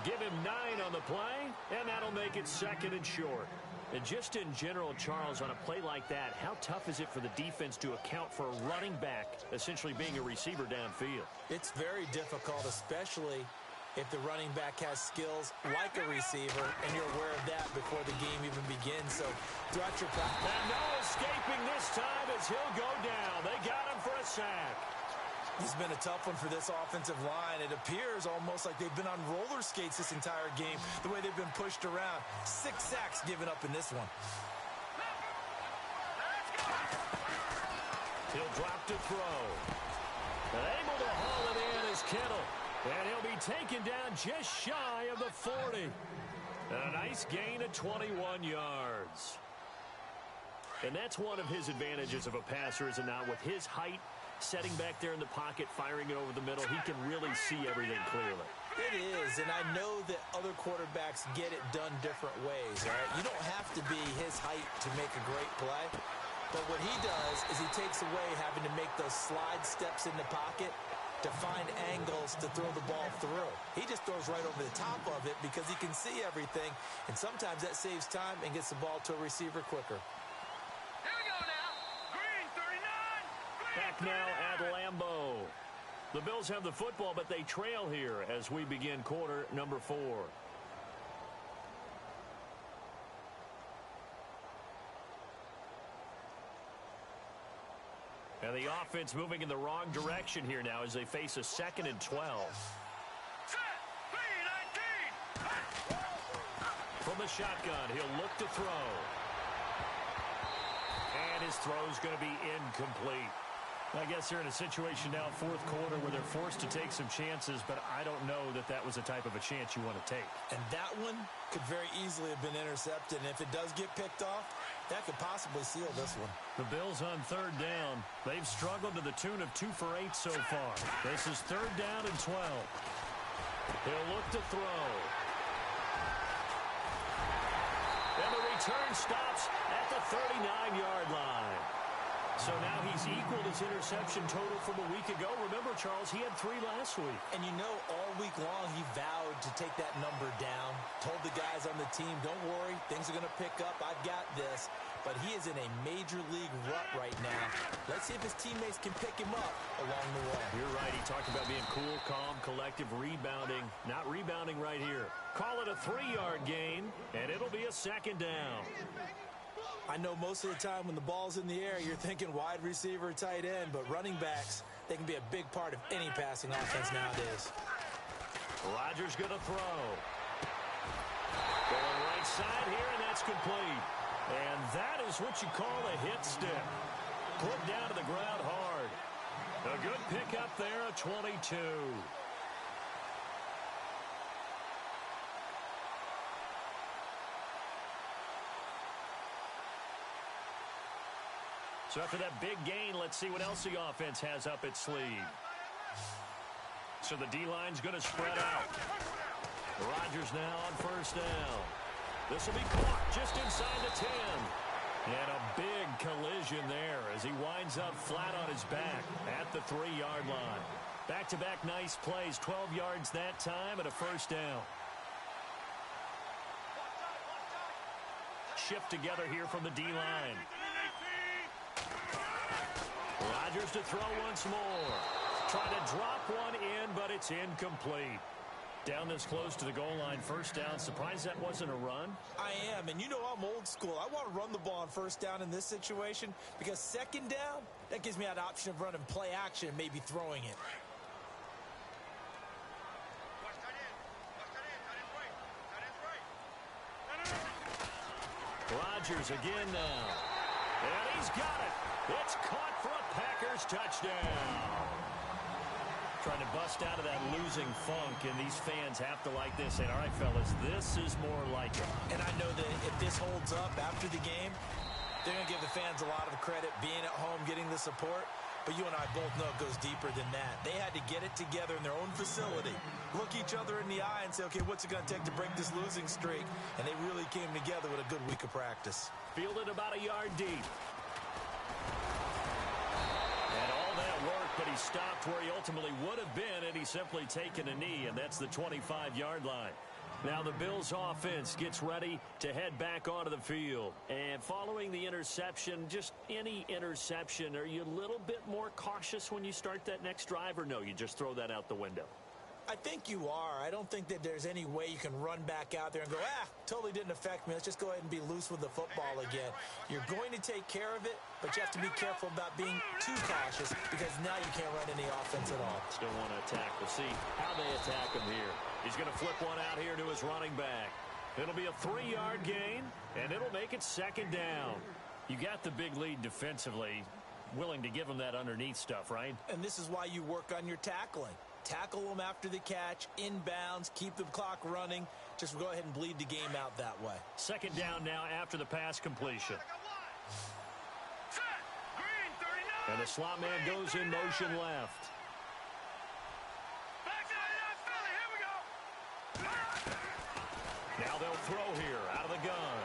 Give him 9 on the play, and that'll make it 2nd and short. And just in general, Charles, on a play like that, how tough is it for the defense to account for a running back essentially being a receiver downfield? It's very difficult, especially if the running back has skills like a receiver, and you're aware of that before the game even begins. So throughout your practice. And no escaping this time as he'll go down. They got him for a sack. It's been a tough one for this offensive line. It appears almost like they've been on roller skates this entire game, the way they've been pushed around. 6 sacks given up in this one. He'll drop to throw. And able to haul it in is Kittle. And he'll be taken down just shy of the 40. And a nice gain of 21 yards. And that's one of his advantages of a passer, is it not? With his height, setting back there in the pocket, firing it over the middle, he can really see everything clearly. It is, and I know that other quarterbacks get it done different ways, all right? You don't have to be his height to make a great play. But what he does is he takes away having to make those slide steps in the pocket to find angles to throw the ball through. He just throws right over the top of it because he can see everything, and sometimes that saves time and gets the ball to a receiver quicker. Here we go now. Green 39. Back now at Lambeau. The Bills have the football, but they trail here as we begin quarter number 4. And the offense moving in the wrong direction here now as they face a 2nd and 12. Set. 3-19. From the shotgun, he'll look to throw. And his throw's going to be incomplete. I guess they're in a situation now, 4th quarter, where they're forced to take some chances, but I don't know that that was the type of a chance you want to take. And that one could very easily have been intercepted, and if it does get picked off, that could possibly seal this one. The Bills on 3rd down. They've struggled to the tune of 2 for 8 so far. This is 3rd down and 12. He'll look to throw. And the return stops at the 39-yard line. So now he's equaled his interception total from a week ago. Remember, Charles, he had 3 last week. And you know, all week long he vowed to take that number down. Told the guys on the team, don't worry, things are going to pick up. I've got this. But he is in a major league rut right now. Let's see if his teammates can pick him up along the way. You're right. He talked about being cool, calm, collective, rebounding. Not rebounding right here. Call it a 3-yard gain, and it'll be a 2nd down. I know most of the time when the ball's in the air, you're thinking wide receiver, tight end, but running backs, they can be a big part of any passing offense nowadays. Rodgers going to throw. Going right side here, and that's complete. And that is what you call a hit stick. Put down to the ground hard. A good pickup there, a 22. So after that big gain, let's see what else the offense has up its sleeve. So the D-line's going to spread out. Rodgers now on 1st down. This will be caught just inside the 10. And a big collision there as he winds up flat on his back at the 3-yard line. Back-to-back nice plays, 12 yards that time and a 1st down. Shift together here from the D-line. Rodgers to throw once more. Trying to drop one in, but it's incomplete. Down this close to the goal line, 1st down. Surprised that wasn't a run? I am, and you know I'm old school. I want to run the ball on 1st down in this situation because 2nd down, that gives me that option of running play action and maybe throwing it. Rodgers again now. And he's got it. It's caught for a Packers touchdown. Trying to bust out of that losing funk, and these fans have to like this. And all right, fellas, this is more like it. And I know that if this holds up after the game, they're going to give the fans a lot of credit being at home, getting the support. But you and I both know it goes deeper than that. They had to get it together in their own facility, look each other in the eye and say, okay, what's it going to take to break this losing streak? And they really came together with a good week of practice. Fielded about a yard deep. And all that work, but he stopped where he ultimately would have been, and he's simply taken a knee, and that's the 25-yard line. Now the Bills offense gets ready to head back onto the field. And following the interception, just any interception, are you a little bit more cautious when you start that next drive, or no, you just throw that out the window? I think you are. I don't think that there's any way you can run back out there and go, totally didn't affect me. Let's just go ahead and be loose with the football again. You're going to take care of it, but you have to be careful about being too cautious because now you can't run any offense at all. Still want to attack. We'll see how they attack him here. He's going to flip one out here to his running back. It'll be a 3-yard gain, and it'll make it 2nd down. You got the big lead defensively, willing to give him that underneath stuff, right? And this is why you work on your tackling. Tackle them after the catch, inbounds, keep the clock running. Just go ahead and bleed the game out that way. 2nd down now after the pass completion. And the slot man goes in motion left. Back to the left, Philly. Here we go. Now they'll throw here out of the gun.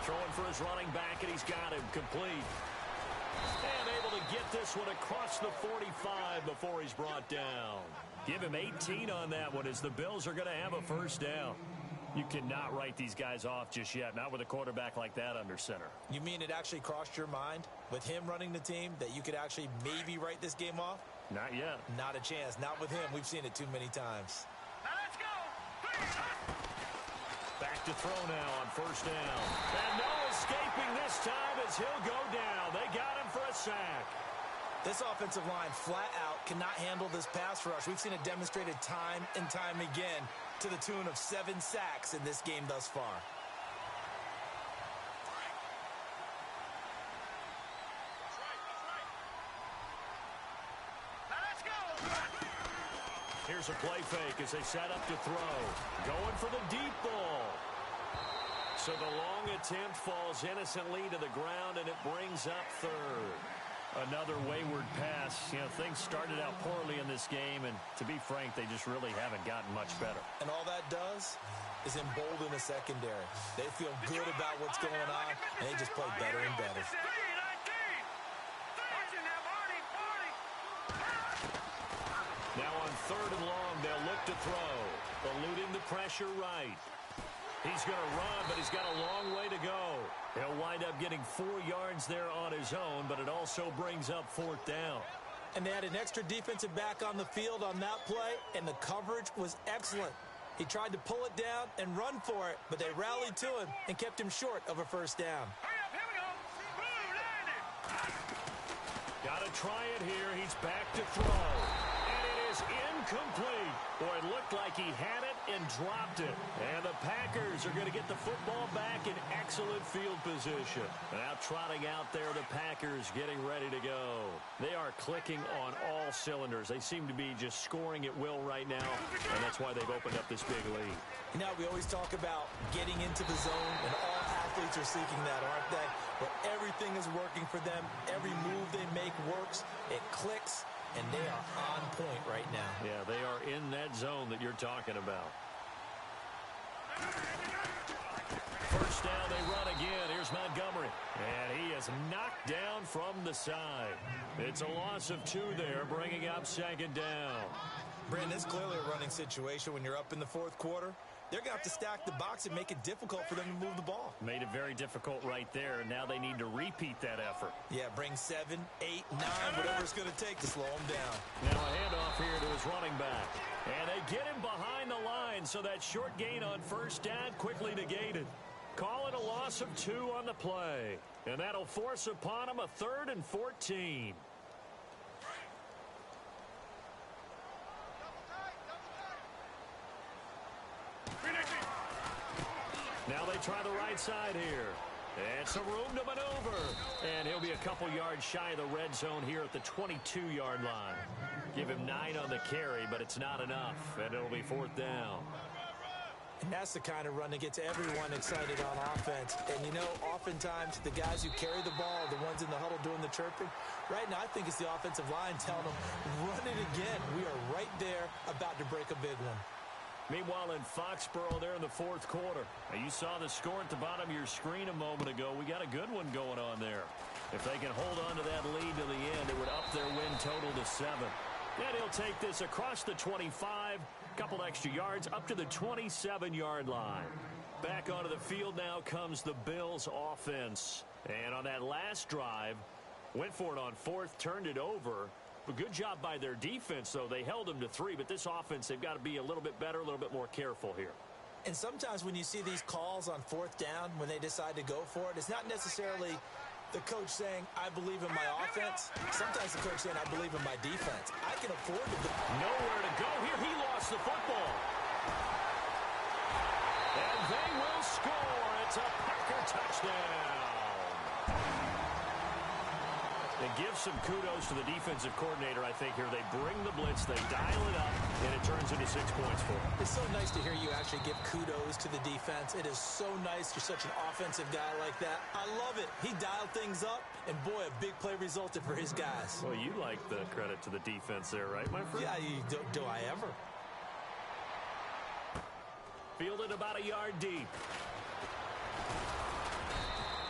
Throwing for his running back, and he's got him complete. And able to get this one across the 45 before he's brought down. Give him 18 on that one as the Bills are going to have a first down. You cannot write these guys off just yet, not with a quarterback like that under center. You mean it actually crossed your mind with him running the team that you could actually maybe write this game off? Not yet. Not a chance. Not with him. We've seen it too many times. Now let's go. Back to throw now on first down. And no escaping this time as he'll go down. They got him for a sack. This offensive line flat out cannot handle this pass rush. We've seen it demonstrated time and time again to the tune of 7 sacks in this game thus far. Now let's go. Here's a play fake as they set up to throw. Going for the deep ball. So the long attempt falls innocently to the ground, and it brings up third. Another wayward pass. You know, things started out poorly in this game, and to be frank, they just really haven't gotten much better. And all that does is embolden the secondary. They feel good about what's going on, and they just play better and better. Now on third and long, they'll look to throw. Eluding the pressure right. He's going to run, but he's got a long way to go. He'll wind up getting 4 yards there on his own, but it also brings up fourth down. And they had an extra defensive back on the field on that play, and the coverage was excellent. He tried to pull it down and run for it, but they rallied to him and kept him short of a first down. Got to try it here. He's back to throw. And it is incomplete. Boy, it looked like he had it and dropped it. And the Packers are going to get the football back in excellent field position. Now trotting out there, the Packers getting ready to go. They are clicking on all cylinders. They seem to be just scoring at will right now, and that's why they've opened up this big lead. You know, we always talk about getting into the zone, and all athletes are seeking that, aren't they? But everything is working for them. Every move they make works. It clicks. And they are on point right now. Yeah, they are in that zone that you're talking about. First down, they run again. Here's Montgomery. And he is knocked down from the side. It's a loss of 2 there, bringing up second down. Brandon, it's clearly a running situation when you're up in the fourth quarter. They're going to have to stack the box and make it difficult for them to move the ball. Made it very difficult right there, and now they need to repeat that effort. Yeah, bring 7, 8, 9, whatever it's going to take to slow them down. Now a handoff here to his running back. And they get him behind the line, so that short gain on first down quickly negated. Call it a loss of 2 on the play. And that'll force upon him a 3rd and 14. Now they try the right side here. And some room to maneuver. And he'll be a couple yards shy of the red zone here at the 22-yard line. Give him 9 on the carry, but it's not enough. And it'll be fourth down. And that's the kind of run that gets everyone excited on offense. And, you know, oftentimes the guys who carry the ball are the ones in the huddle doing the chirping. Right now, I think it's the offensive line telling them, run it again. We are right there about to break a big one. Meanwhile, in Foxborough, there in the fourth quarter. Now, you saw the score at the bottom of your screen a moment ago. We got a good one going on there. If they can hold on to that lead to the end, it would up their win total to 7. And he'll take this across the 25, couple extra yards, up to the 27-yard line. Back onto the field now comes the Bills offense. And on that last drive, went for it on fourth, turned it over. A good job by their defense, though. They held them to 3, but this offense, they've got to be a little bit better, a little bit more careful here. And sometimes when you see these calls on fourth down, when they decide to go for it, it's not necessarily the coach saying, I believe in my offense. Sometimes the coach saying, I believe in my defense. I can afford to go. Nowhere to go here. He lost the football. And they will score. It's a Packer touchdown. And give some kudos to the defensive coordinator, I think, here. They bring the blitz, they dial it up, and it turns into 6 points for them. It's so nice to hear you actually give kudos to the defense. It is so nice. You're such an offensive guy like that. I love it. He dialed things up, and boy, a big play resulted for his guys. Well, you like the credit to the defense there, right, my friend? Yeah, do I ever? Fielded about a yard deep.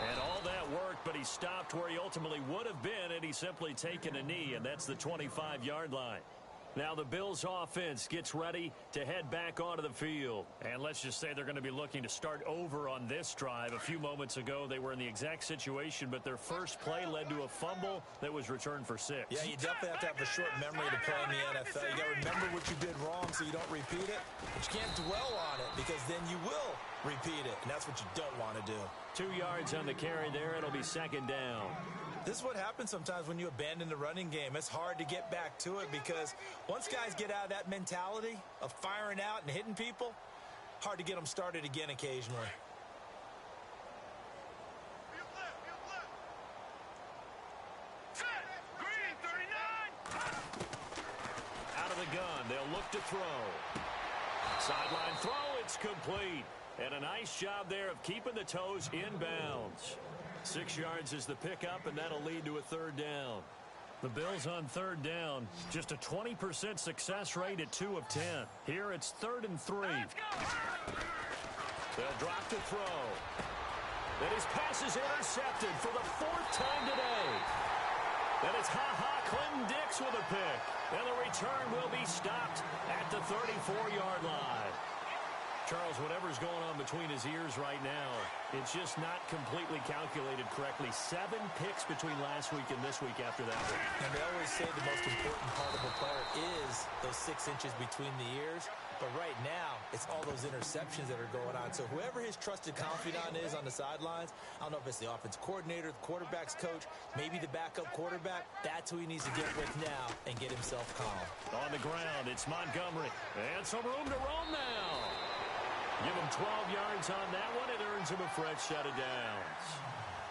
And all that worked, but he stopped where he ultimately would have been had he simply taken a knee, and that's the 25-yard line. Now the Bills offense gets ready to head back onto the field. And let's just say they're going to be looking to start over on this drive. A few moments ago, they were in the exact situation, but their first play led to a fumble that was returned for 6. Yeah, you definitely have to have a short memory to play in the NFL. You got to remember what you did wrong so you don't repeat it. But you can't dwell on it because then you will repeat it, and that's what you don't want to do. 2 yards on the carry there. It'll be second down. This is what happens sometimes when you abandon the running game. It's hard to get back to it because once guys get out of that mentality of firing out and hitting people, hard to get them started again occasionally. Green 39. Out of the gun, they'll look to throw. Sideline throw, it's complete. And a nice job there of keeping the toes inbounds. 6 yards is the pickup, and that'll lead to a third down. The Bills on third down, just a 20% success rate at 2 of 10. Here it's 3rd and 3. They'll drop to throw. And his pass is intercepted for the 4th time today. And it's Clinton Dix with a pick. And the return will be stopped at the 34-yard line. Charles, whatever's going on between his ears right now, it's just not completely calculated correctly. 7 picks between last week and this week after that one. And they always say the most important part of a player is those 6 inches between the ears. But right now, it's all those interceptions that are going on. So whoever his trusted confidant is on the sidelines, I don't know if it's the offensive coordinator, the quarterback's coach, maybe the backup quarterback, that's who he needs to get with now and get himself calm. On the ground, it's Montgomery. And some room to roam now. Give him 12 yards on that one. It earns him a fresh set of downs.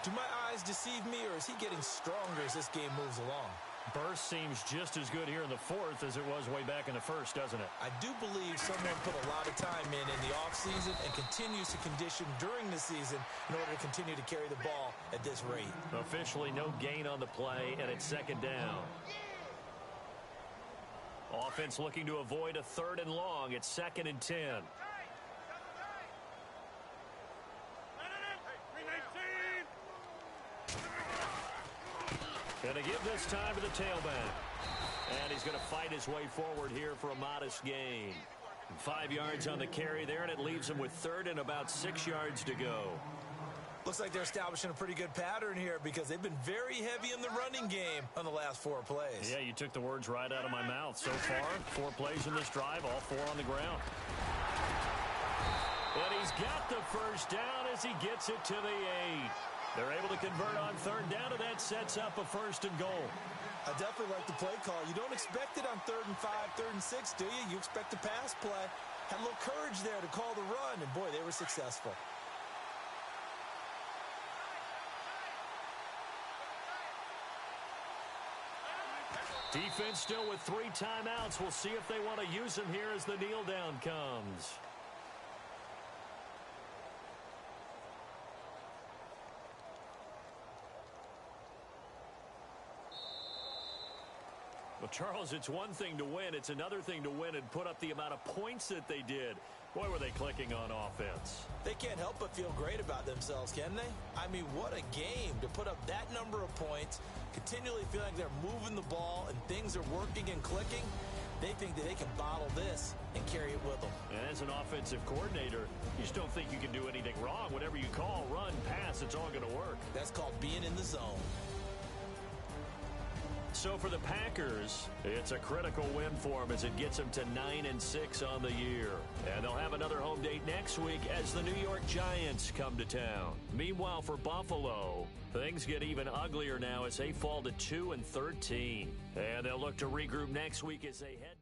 Do my eyes deceive me, or is he getting stronger as this game moves along? Burst seems just as good here in the 4th as it was way back in the 1st, doesn't it? I do believe someone put a lot of time in the offseason and continues to condition during the season in order to continue to carry the ball at this rate. Officially no gain on the play, and it's 2nd down. Offense looking to avoid a 3rd and long. It's 2nd and 10. Going to give this time to the tailback. And he's going to fight his way forward here for a modest gain. 5 yards on the carry there, and it leaves him with 3rd and about 6 yards to go. Looks like they're establishing a pretty good pattern here because they've been very heavy in the running game on the last 4 plays. Yeah, you took the words right out of my mouth. So far, 4 plays in this drive, all 4 on the ground. And he's got the first down as he gets it to the 8. They're able to convert on 3rd down, and that sets up a 1st and goal. I definitely like the play call. You don't expect it on 3rd and 5, 3rd and 6, do you? You expect a pass play. Had a little courage there to call the run, and boy, they were successful. Defense still with 3 timeouts. We'll see if they want to use them here as the kneel down comes. Well, Charles, it's one thing to win. It's another thing to win and put up the amount of points that they did. Boy, were they clicking on offense. They can't help but feel great about themselves, can they? I mean, what a game to put up that number of points, continually feel like they're moving the ball and things are working and clicking. They think that they can bottle this and carry it with them. And as an offensive coordinator, you just don't think you can do anything wrong. Whatever you call, run, pass, it's all going to work. That's called being in the zone. So for the Packers, it's a critical win for them as it gets them to 9-6 on the year. And they'll have another home date next week as the New York Giants come to town. Meanwhile, for Buffalo, things get even uglier now as they fall to 2-13. And they'll look to regroup next week as they head